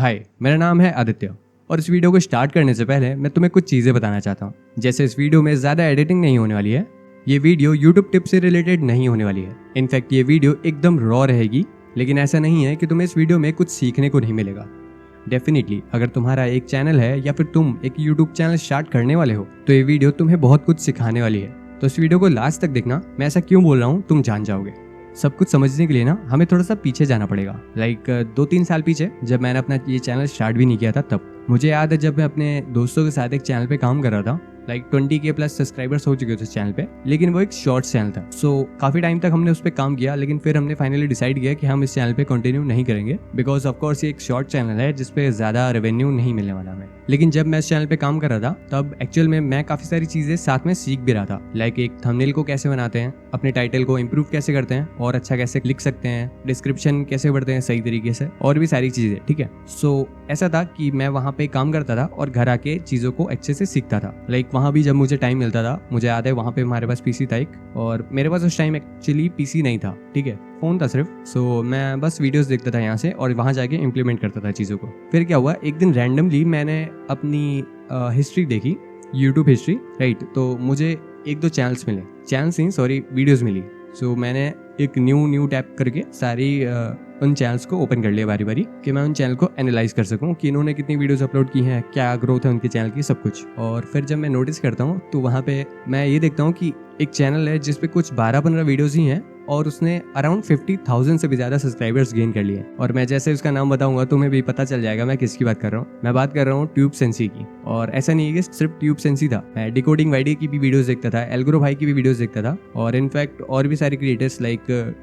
हाय, मेरा नाम है आदित्य और इस वीडियो को स्टार्ट करने से पहले मैं तुम्हें कुछ चीज़ें बताना चाहता हूँ। जैसे इस वीडियो में ज़्यादा एडिटिंग नहीं होने वाली है, ये वीडियो यूट्यूब टिप से रिलेटेड नहीं होने वाली है। इनफैक्ट ये वीडियो एकदम रॉ रहेगी, लेकिन ऐसा नहीं है कि तुम्हें इस वीडियो में कुछ सीखने को नहीं मिलेगा। डेफिनेटली अगर तुम्हारा एक चैनल है या फिर तुम एक यूट्यूब चैनल स्टार्ट करने वाले हो तो ये वीडियो तुम्हें बहुत कुछ सिखाने वाली है। तो इस वीडियो को लास्ट तक देखना, मैं ऐसा क्यों बोल रहा हूँ तुम जान जाओगे। सब कुछ समझने के लिए ना हमें थोड़ा सा पीछे जाना पड़ेगा, लाइक 2-3 साल पीछे, जब मैंने अपना ये चैनल स्टार्ट भी नहीं किया था। तब मुझे याद है जब मैं अपने दोस्तों के साथ एक चैनल पे काम कर रहा था, लाइक 20K प्लस सब्सक्राइबर्स हो चुके थे उस चैनल पे, लेकिन वो एक शॉर्ट चैनल था। सो काफी टाइम तक हमने उस पर काम किया, लेकिन फिर हमने फाइनली डिसाइड किया कि हम इस चैनल पे कंटिन्यू नहीं करेंगे, बिकॉज ऑफ कोर्स ये एक शॉर्ट चैनल है जिसपे ज्यादा रेवेन्यू नहीं मिलने वाला हमें। लेकिन जब मैं इस चैनल पे काम कर रहा था तब एक्चुअल में मैं काफी सारी चीजें साथ में सीख भी रहा था, लाइक एक थंबनेल को कैसे बनाते हैं, अपने टाइटल को इम्प्रूव कैसे करते हैं और अच्छा कैसे लिख सकते हैं, डिस्क्रिप्शन कैसे बढ़ते हैं सही तरीके से, और भी सारी चीजें। ठीक है, सो ऐसा था कि मैं वहाँ पे काम करता था और घर आके चीजों को अच्छे से सीखता था। लाइक वहाँ भी जब मुझे टाइम मिलता था, मुझे याद है वहाँ पे हमारे पास पीसी था एक, और मेरे पास उस टाइम एक्चुअली पीसी नहीं था, ठीक है, फोन था सिर्फ। सो मैं बस वीडियोस देखता था यहाँ से और वहाँ जाके इम्प्लीमेंट करता था चीज़ों को। फिर क्या हुआ, एक दिन रैंडमली मैंने अपनी हिस्ट्री देखी, यूट्यूब हिस्ट्री, राइट। तो मुझे 1-2 चैनल्स मिले, वीडियोस मिली। सो मैंने एक न्यू टैप करके सारी उन चैनल्स को ओपन कर लिया बारी बारी, कि मैं उन चैनल को एनालाइज कर सकूं कि इन्होंने कितनी वीडियोस अपलोड की हैं, क्या ग्रोथ है उनके चैनल की, सब कुछ। और फिर जब मैं नोटिस करता हूं तो वहां पे मैं ये देखता हूं कि एक चैनल है जिसपे कुछ 12-15 वीडियोस ही हैं और उसने अराउंड 50,000 से भी ज्यादा सब्सक्राइबर्स गेन कर लिए। और मैं जैसे उसका नाम बताऊंगा तुम्हें भी पता चल जाएगा मैं किसकी बात कर रहा हूँ। मैं बात कर रहा हूँ ट्यूब सेंसी की। और ऐसा नहीं है कि सिर्फ ट्यूब सेंसी था, मैं डिकोडिंग वाईडी की भी वीडियोस देखता था, एल्गोरो भाई की भी वीडियोस देखता था, और इनफैक्ट और भी सारे क्रिएटर्स लाइक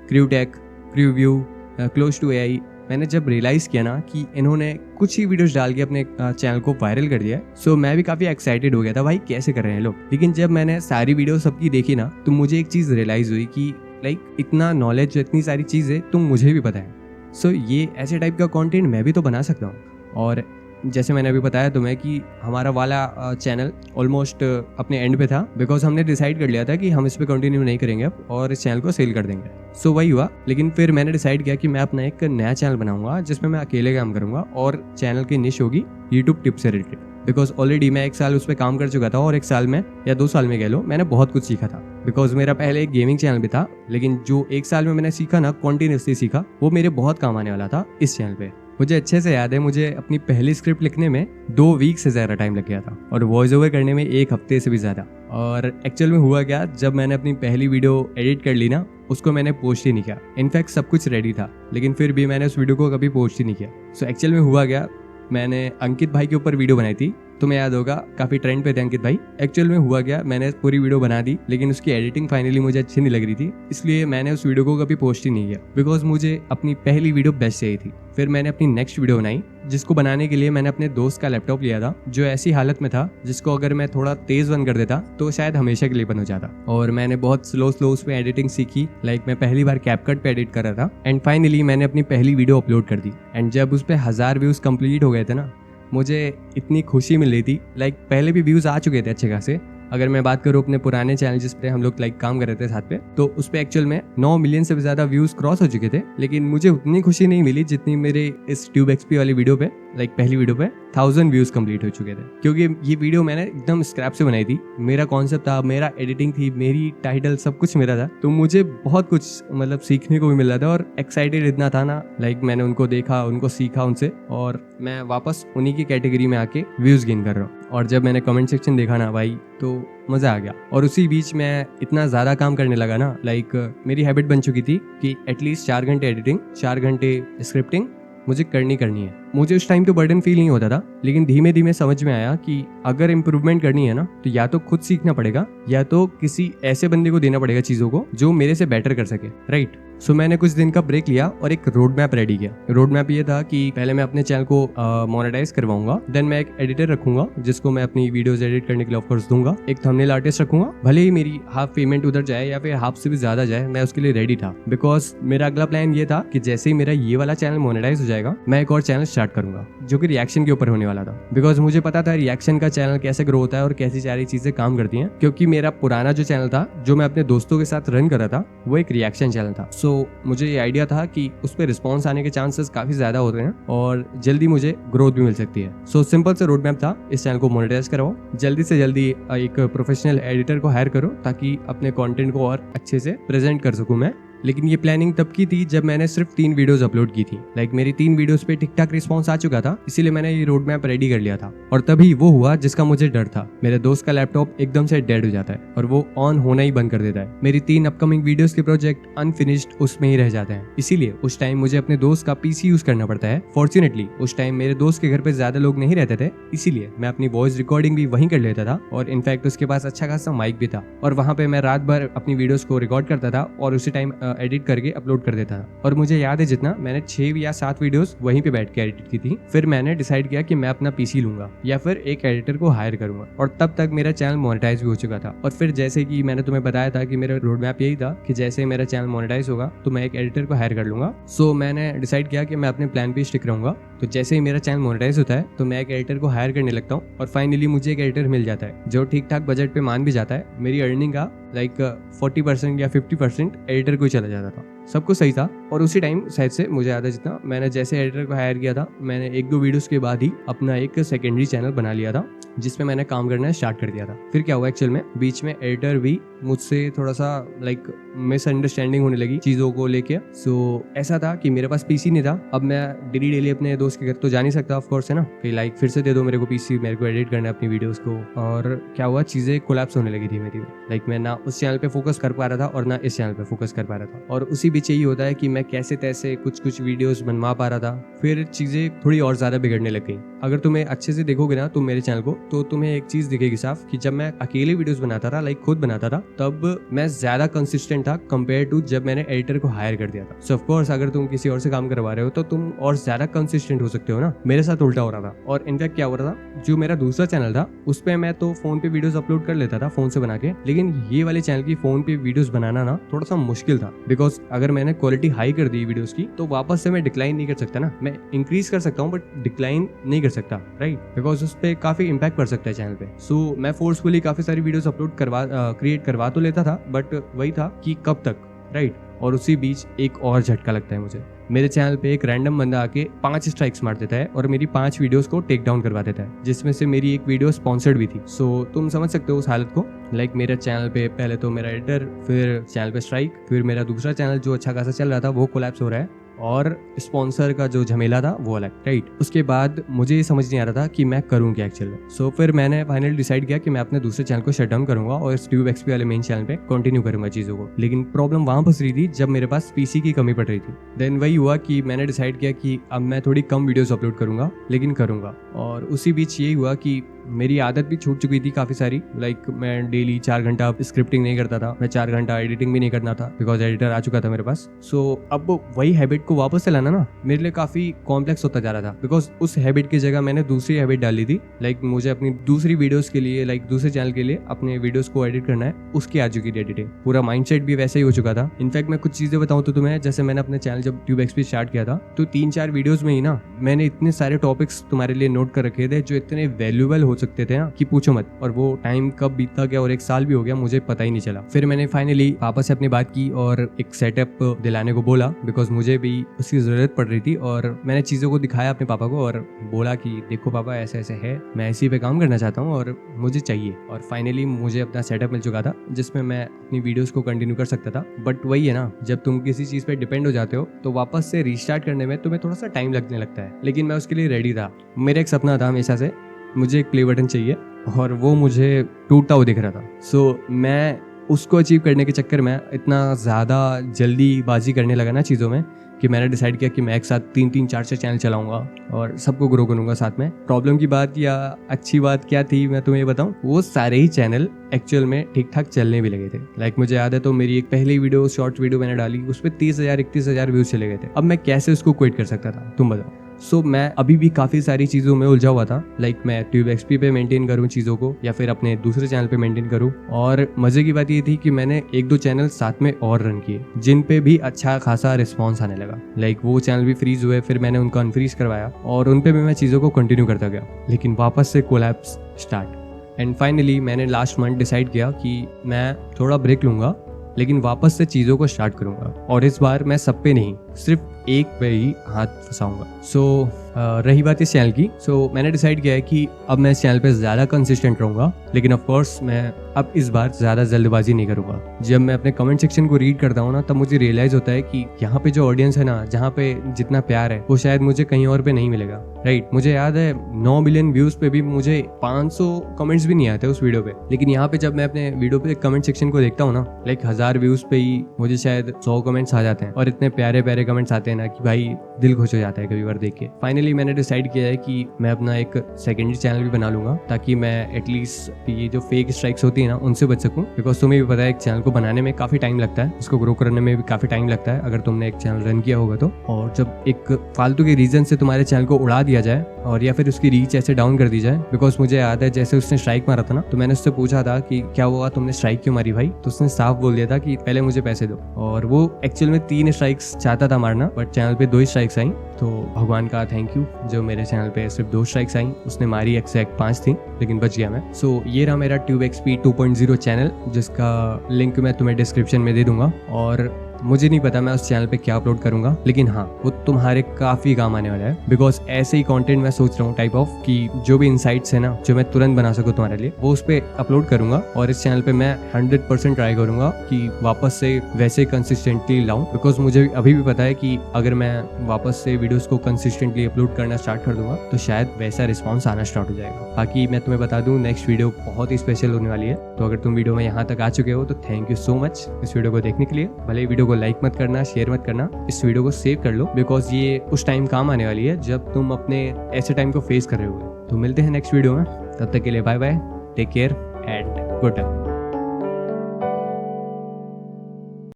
क्रूटेक, क्रूव्यू, क्लोज टू एआई। मैंने जब रियलाइज किया ना कि इन्होंने कुछ ही वीडियोस डाल के अपने चैनल को वायरल कर दिया, सो मैं भी काफी एक्साइटेड हो गया था, भाई कैसे कर रहे हैं लोग। लेकिन जब मैंने सारी वीडियो सबकी देखी ना, तो मुझे एक चीज रियलाइज हुई कि लाइक इतना नॉलेज, इतनी सारी चीजें तुम मुझे भी पता है। सो ये ऐसे टाइप का कंटेंट मैं भी तो बना सकता हूँ। और जैसे मैंने अभी बताया तुम्हें कि हमारा वाला चैनल ऑलमोस्ट अपने एंड पे था, बिकॉज हमने डिसाइड कर लिया था कि हम इस पे कंटिन्यू नहीं करेंगे अब और इस चैनल को सेल कर देंगे। सो वही हुआ। लेकिन फिर मैंने डिसाइड किया कि मैं अपना एक नया चैनल बनाऊंगा जिसमें मैं अकेले काम करूंगा और चैनल की निश होगी यूट्यूब टिप से रिलेटेड, बिकॉज ऑलरेडी मैं 1 साल उस पर काम कर चुका था और 1 साल में या 2 साल में कह लो, मैंने बहुत कुछ सीखा था। बिकॉज मेरा पहले एक गेमिंग चैनल भी था, लेकिन जो 1 साल में मैंने सीखा ना, कॉन्टिन्यूसली सीखा, वो मेरे बहुत काम आने वाला था इस चैनल पे। मुझे अच्छे से याद है, मुझे अपनी पहली स्क्रिप्ट लिखने में 2 वीक से ज़्यादा टाइम लग गया था और वॉइस ओवर करने में 1 हफ्ते से भी ज़्यादा। और एक्चुअल में हुआ क्या, जब मैंने अपनी पहली वीडियो एडिट कर ली ना, उसको मैंने पोस्ट ही नहीं किया। इनफैक्ट सब कुछ रेडी था, लेकिन फिर भी मैंने उस वीडियो को कभी पोस्ट ही नहीं किया। सो एक्चुअल में हुआ क्या, मैंने अंकित भाई के ऊपर वीडियो बनाई थी, तुम्हें याद होगा, काफी ट्रेंड पे थे अंकित भाई। एक्चुअल में हुआ क्या, मैंने पूरी वीडियो बना दी, लेकिन उसकी एडिटिंग फाइनली मुझे अच्छी नहीं लग रही थी, इसलिए मैंने उस वीडियो को कभी पोस्ट ही नहीं किया, बिकॉज मुझे अपनी पहली वीडियो बेस्ट चाहिए थी। फिर मैंने अपनी नेक्स्ट वीडियो बनाई, जिसको बनाने के लिए मैंने अपने दोस्त का लैपटॉप लिया था, जो ऐसी हालत में था जिसको अगर मैं थोड़ा तेज बंद कर देता तो शायद हमेशा के लिए बंद हो जाता। और मैंने बहुत स्लो उस पे एडिटिंग सीखी, लाइक मैं पहली बार कैपकट पे एडिट कर रहा था, एंड फाइनली मैंने अपनी पहली वीडियो अपलोड कर दी। एंड जब उस पर 1000 व्यूज कंप्लीट हो गए थे ना, मुझे इतनी खुशी मिल रही थी। लाइक पहले भी व्यूज आ चुके थे अच्छे खासे। अगर मैं बात करूँ अपने पुराने चैनल जिस पे हम लोग लाइक काम कर रहे थे साथ पे, तो उस पे एक्चुअल में 9 मिलियन से भी ज्यादा व्यूज क्रॉस हो चुके थे, लेकिन मुझे उतनी खुशी नहीं मिली जितनी मेरे इस ट्यूब एक्सपी वाली वीडियो पे, लाइक पहली वीडियो पे 1000 व्यूज कंप्लीट हो चुके थे। क्योंकि ये वीडियो मैंने एकदम स्क्रैप से बनाई थी, मेरा कॉन्सेप्ट था, मेरा एडिटिंग थी, मेरी टाइटल, सब कुछ मेरा था। तो मुझे बहुत कुछ मतलब सीखने को भी मिल रहा था और एक्साइटेड इतना था ना, लाइक मैंने उनको देखा, उनको सीखा उनसे, और मैं वापस उन्हीं की कैटेगरी में आके व्यूज गेन कर रहा हूँ। और जब मैंने कमेंट सेक्शन देखा ना भाई, तो मजा आ गया। और उसी बीच मैं इतना ज्यादा काम करने लगा ना, लाइक मेरी हैबिट बन चुकी थी कि एटलीस्ट 4 घंटे एडिटिंग, 4 घंटे स्क्रिप्टिंग मुझे करनी है। मुझे उस टाइम तो बर्डन फील नहीं होता था, लेकिन धीमे धीमे समझ में आया कि अगर इम्प्रूवमेंट करनी है ना, तो या तो खुद सीखना पड़ेगा या तो किसी ऐसे बंदे को देना पड़ेगा चीजों को जो मेरे से बेटर कर सके, राइट। सो मैंने कुछ दिन का ब्रेक लिया और एक रोड मैप रेडी किया। रोड मैप ये था कि पहले मैं अपने चैनल को मोनेटाइज करवाऊंगा, देन मैं एक एडिटर रखूंगा जिसको मैं अपनी वीडियोस एडिट करने के लिए ऑफकोर्स दूंगा, एक थंबनेल आर्टिस्ट रखूंगा, भले ही मेरी हाफ पेमेंट उधर जाए या फिर हाफ से भी ज्यादा जाए, मैं उसके लिए रेडी था। बिकॉज मेरा अगला प्लान ये था कि जैसे ही मेरा ये वाला चैनल मोनेटाइज हो जाएगा, मैं एक और चैनल स्टार्ट करूंगा जो कि रिएक्शन के ऊपर होने वाला था, बिकॉज मुझे पता था रिएक्शन का चैनल कैसे ग्रो होता है और कैसी सारी चीजें काम करती हैं, क्योंकि मेरा पुराना जो चैनल था जो मैं अपने दोस्तों के साथ रन कर रहा था वो एक रिएक्शन चैनल था। सो मुझे ये आइडिया था कि उस पर रिस्पॉन्स आने के चांसेस काफी ज्यादा होते हैं और जल्दी मुझे ग्रोथ भी मिल सकती है। सो सिंपल से रोड मैप था, इस चैनल को मोनेटाइज कराओ, जल्दी से जल्दी एक प्रोफेशनल एडिटर को हायर करो ताकि अपने कंटेंट को और अच्छे से प्रेजेंट कर सकूं मैं। लेकिन ये प्लानिंग तब की थी जब मैंने सिर्फ 3 वीडियोस अपलोड की थी। लाइक मेरी 3 वीडियोस पे ठीक ठाक रिस्पॉन्स आ चुका था, इसीलिए मैंने ये रोड मैप रेडी कर लिया था। और तभी वो हुआ जिसका मुझे डर था। मेरे दोस्त का लैपटॉप एकदम से डेड हो जाता है और वो ऑन होना ही बंद कर देता है। मेरी 3 अपकमिंग वीडियोस के प्रोजेक्ट अनफिनिश्ड उसमें ही रह जाते हैं, इसीलिए उस टाइम मुझे अपने दोस्त का पीसी यूज करना पड़ता है। फॉर्चुनेटली उस टाइम मेरे दोस्त के घर पे ज्यादा लोग नहीं रहते थे, इसीलिए मैं अपनी वॉइस रिकॉर्डिंग भी वहीं कर लेता था और इनफैक्ट उसके पास अच्छा खासा माइक भी था और वहां पे मैं रात भर अपनी वीडियोस को रिकॉर्ड करता था और उसी टाइम एडिट करके अपलोड कर देता था। और मुझे याद है जितना मैंने 6 या 7 वीडियोस वहीं पे बैठ के एडिट की थी। फिर मैंने डिसाइड किया कि मैं अपना पीसी लूंगा या फिर एक एडिटर को हायर करूंगा और तब तक मेरा चैनल मोनेटाइज भी हो चुका था। और फिर जैसे कि मैंने तुम्हें बताया था कि मेरा रोड मैप यही था कि जैसे मेरा चैनल मोनेटाइज होगा तो मैं एक एडिटर को हायर कर लूंगा। सो मैंने डिसाइड किया कि मैं अपने प्लान पे स्टिक रहूंगा। तो जैसे ही मेरा चैनल मोनेटाइज होता है तो मैं एक एडिटर को हायर करने लगता हूँ और फाइनली मुझे एक एडिटर मिल जाता है जो ठीक ठाक बजट पे मान भी जाता है। मेरी अर्निंग का लाइक 40% या 50% एडिटर को ही चला जाता था। सब कुछ सही था और उसी टाइम शायद से मुझे याद है जितना मैंने जैसे एडिटर को हायर किया था मैंने 1-2 वीडियोस के बाद ही अपना एक सेकेंडरी चैनल बना लिया था जिसमें मैंने काम करना स्टार्ट कर दिया था। फिर क्या हुआ एक्चुअल में बीच में एडिटर भी मुझसे थोड़ा सा लाइक मिसअंडरस्टैंडिंग होने लगी चीज़ों को लेके। सो ऐसा था कि मेरे पास पीसी नहीं था। अब मैं डेली अपने दोस्त के घर तो जा नहीं सकता ऑफ कोर्स, है ना, कि लाइक फिर से दे दो मेरे को पीसी, मेरे को एडिट करना है अपनी वीडियोस को। और क्या हुआ चीज़ें कोलैप्स होने लगी थी मेरी। लाइक मैं ना उस चैनल पे फोकस कर पा रहा था और ना इस चैनल पे फोकस कर पा रहा था और उसी बीच यही होता है कि मैं कैसे तैसे कुछ वीडियोस बनवा पा रहा था। फिर चीज़ें थोड़ी और ज़्यादा बिगड़ने लग गई। अगर तुम्हें अच्छे से देखोगे ना तुम मेरे चैनल को तो तुम्हें एक चीज़ दिखेगी साफ कि जब मैं अकेले वीडियोस बनाता था लाइक खुद बनाता था तब मैं ज़्यादा कंसिस्टेंट था कंपेयर टू जब मैंने एडिटर को हायर कर दिया था। सो ऑफ कोर्स अगर तुम किसी और से काम करवा रहे हो तो तुम और ज़्यादा कंसिस्टेंट हो सकते हो ना। मेरे साथ उल्टा हो रहा था। और इनफैक्ट क्या हो रहा था, जो मेरा दूसरा चैनल था उस पर मैं तो फोन पे वीडियोस अपलोड कर लेता था फोन से बना के, लेकिन ये वाले चैनल की फोन पे वीडियोस बनाना ना थोड़ा सा मुश्किल था। बिकॉज अगर मैंने क्वालिटी हाई कर दी वीडियोस की तो वापस से मैं डिक्लाइन नहीं कर सकता ना। मैं इंक्रीज कर सकता हूँ बट डिक्लाइन नहीं कर सकता, राइट, बिकॉज उस पर काफी इंपैक्ट पड़ सकता है चैनल पे। सो मैं फोर्सफुली काफी सारी वीडियोस अपलोड क्रिएट करवा तो लेता था बट वही था कि कब तक, राइट। और उसी बीच एक और झटका लगता है मुझे। मेरे चैनल पे एक रैंडम बंदा आके 5 स्ट्राइक्स मार देता है और मेरी 5 वीडियोस को टेक डाउन करवा देता है, जिसमें से मेरी एक वीडियो स्पॉन्सर्ड भी थी। सो तुम समझ सकते हो उस हालत को। लाइक मेरे चैनल पे पहले तो मेरा एडिटर, फिर चैनल पे स्ट्राइक, फिर मेरा दूसरा चैनल जो अच्छा खासा चल रहा था वो कोलैप्स हो रहा है और स्पॉन्सर का जो झमेला था वो अलग, राइट। उसके बाद मुझे ये समझ नहीं आ रहा था कि मैं करूँ क्या एक्चुअल में। सो फिर मैंने फाइनली डिसाइड किया कि मैं अपने दूसरे चैनल को शट डाउन करूंगा और इस ट्यूब एक्सपी वाले मेन चैनल पे कंटिन्यू करूंगा चीज़ों को। लेकिन प्रॉब्लम वहाँ फंस रही थी जब मेरे पास पीसी की कमी पड़ रही थी। देन वही हुआ कि मैंने डिसाइड किया कि अब मैं थोड़ी कम वीडियोस अपलोड करूंगा लेकिन करूंगा। और उसी बीच यही हुआ कि मेरी आदत भी छूट चुकी थी काफ़ी सारी। लाइक मैं डेली 4 घंटा स्क्रिप्टिंग नहीं करता था, मैं 4 घंटा एडिटिंग भी नहीं करना था बिकॉज एडिटर आ चुका था मेरे पास। सो अब वही हैबिट को वापस से लाना ना मेरे लिए काफ़ी कॉम्प्लेक्स होता जा रहा था बिकॉज उस हैबिट की जगह मैंने दूसरी हैबिट डाली थी। लाइक मुझे अपनी दूसरी वीडियोस के लिए, लाइक दूसरे चैनल के लिए अपने वीडियोस को एडिट करना है, उसकी आ चुकी थी एडिटिंग। पूरा माइंडसेट भी वैसे ही हो चुका था। इनफैक्ट मैं कुछ चीज़ें बताऊँ तो तुम्हें, जैसे मैंने अपने चैनल जब ट्यूब एक्सपी स्टार्ट किया था तो 3-4 वीडियोज़ में ही ना मैंने इतने सारे टॉपिक्स तुम्हारे लिए नोट कर रखे थे जो इतने वैल्यूएबल हो सकते थे ना कि पूछो मत। और वो टाइम कब बीतता गया और 1 साल भी हो गया मुझे पता ही नहीं चला। फिर मैंने फाइनली पापा से अपनी बात की और एक सेटअप दिलाने को बोला बिकॉज मुझे भी उसकी ज़रूरत पड़ रही थी। और मैंने चीज़ों को दिखाया अपने पापा को और बोला कि देखो पापा ऐसे ऐसे है, मैं इसी पे काम करना चाहता हूँ और मुझे चाहिए। और फाइनली मुझे अपना सेटअप मिल चुका था जिसमें मैं अपनी वीडियोस को कंटिन्यू कर सकता था। बट वही है ना, जब तुम किसी चीज़ पे डिपेंड हो जाते हो तो वापस से रीस्टार्ट करने में तुम्हें थोड़ा सा टाइम लगने लगता है। लेकिन मैं उसके लिए रेडी था। मेरा एक सपना था हमेशा से, मुझे एक प्ले बटन चाहिए और वो मुझे टूटता हुआ दिख रहा था। सो मैं उसको अचीव करने के चक्कर में इतना ज़्यादा जल्दीबाजी करने लगा ना चीज़ों में कि मैंने डिसाइड किया कि मैं एक साथ 3-3, 4-4 चैनल चलाऊंगा और सबको ग्रो करूंगा साथ में। प्रॉब्लम की बात या अच्छी बात क्या थी मैं तुम्हें बताऊं, वो सारे ही चैनल एक्चुअल में ठीक ठाक चलने भी लगे थे। लाइक मुझे याद है तो मेरी एक पहली वीडियो, शॉर्ट वीडियो मैंने डाली, उस पर 30,000-31,000 व्यूज चले गए थे। अब मैं कैसे उसको क्विट कर सकता था तुम बताओ। सो मैं अभी भी काफ़ी सारी चीज़ों में उलझा हुआ था, लाइक मैं TubeXP पे मेंटेन करूँ चीज़ों को या फिर अपने दूसरे चैनल पे मेंटेन करूँ। और मज़े की बात ये थी कि मैंने 1-2 चैनल साथ में और रन किए जिन पे भी अच्छा खासा रिस्पॉन्स आने लगा। लाइक वो चैनल भी फ्रीज हुए, फिर मैंने उनको अनफ्रीज करवाया और उन पे भी मैं चीज़ों को कंटिन्यू करता गया, लेकिन वापस से कोलैप्स स्टार्ट। एंड फाइनली मैंने लास्ट मंथ डिसाइड किया कि मैं थोड़ा ब्रेक लूँगा, लेकिन वापस से चीज़ों को स्टार्ट करूँगा। और इस बार मैं सब पे नहीं, सिर्फ एक पे ही हाथ फंसाऊंगा। सो रही बात इस चैनल की, मैंने डिसाइड किया है कि अब मैं इस चैनल पे ज़्यादा कंसिस्टेंट रहूँगा, लेकिन ऑफ कोर्स मैं अब इस बार ज़्यादा जल्दबाजी नहीं करूँगा। जब मैं अपने कमेंट सेक्शन को रीड करता हूँ ना, तब मुझे रियलाइज़ होता है कि यहाँ पे जो ऑडियंस है ना, जहाँ पे जितना प्यार है वो शायद मुझे कहीं और पे नहीं मिलेगा। राइट, मुझे याद है 9 मिलियन व्यूज़ पे भी मुझे 500 कमेंट्स भी नहीं आते उस वीडियो पे, लेकिन यहाँ पे जब मैं अपने वीडियो पे कमेंट सेक्शन को देखता हूँ ना, लाइक 1000 व्यूज़ पे ही मुझे शायद 100 कमेंट्स आ जाते हैं और इतने प्यारे प्यारे कमेंट्स आते हैं ना कि भाई दिल खुश हो जाता है कभी बार देख के। फाइनली मैंने डिसाइड किया है कि मैं अपना एक सेकेंडरी चैनल भी बना लूंगा, ताकि मैं एटलीस्ट ये जो फेक स्ट्राइक्स होती है ना उनसे बच सकूं। बिकॉज तुम्हें भी पता है एक चैनल को बनाने में काफ़ी टाइम लगता है, उसको ग्रो करने में भी काफ़ी टाइम लगता है अगर तुमने एक चैनल रन किया होगा तो। और जब एक फालतू के रीजन से तुम्हारे चैनल को उड़ा दिया जाए और या फिर उसकी रीच ऐसे डाउन कर दी जाए, बिकॉज मुझे याद है जैसे उसने स्ट्राइक मारा था ना, तो मैंने उससे पूछा था कि क्या हुआ, तुमने स्ट्राइक क्यों मारी भाई, तो उसने साफ बोल दिया था कि पहले मुझे पैसे दो। और वो एक्चुअल में 3 स्ट्राइक्स चाहता था मारना, बट चैनल पे 2 स्ट्राइक्स आई। तो भगवान का थैंक यू जो मेरे चैनल पे सिर्फ 2 स्ट्राइक्स आई, उसने मारी एग्जैक्ट 5 थी, लेकिन बच गया मैं। ये रहा मेरा TubeXP 2.0 चैनल, जिसका लिंक मैं तुम्हें डिस्क्रिप्शन में दे दूंगा। और मुझे नहीं पता मैं उस चैनल पे क्या अपलोड करूंगा, लेकिन हाँ वो तुम्हारे काफ़ी काम आने वाला है। बिकॉज ऐसे ही कंटेंट मैं सोच रहा हूँ टाइप ऑफ कि जो भी इनसाइट्स है ना, जो मैं तुरंत बना सकूँ तुम्हारे लिए, वो उस पर अपलोड करूंगा। और इस चैनल पे मैं 100% ट्राई करूंगा कि वापस से वैसे कंसिस्टेंटली लाऊं। बिकॉज मुझे अभी भी पता है कि अगर मैं वापस से वीडियोस को कंसिस्टेंटली अपलोड करना स्टार्ट कर दूंगा तो शायद वैसा रिस्पॉन्स आना स्टार्ट हो जाएगा। बाकी मैं तुम्हें बता दूं, नेक्स्ट वीडियो बहुत ही स्पेशल होने वाली है। तो अगर तुम वीडियो में यहाँ तक आ चुके हो तो थैंक यू सो मच इस वीडियो को देखने के लिए। भले वीडियो को लाइक मत करना, शेयर मत करना, इस वीडियो को सेव कर लो, बिकॉज ये उस टाइम काम आने वाली है जब तुम अपने ऐसे टाइम को फेस कर रहे हो। तो मिलते हैं नेक्स्ट वीडियो में, तब तक के लिए bye bye, take care and good luck.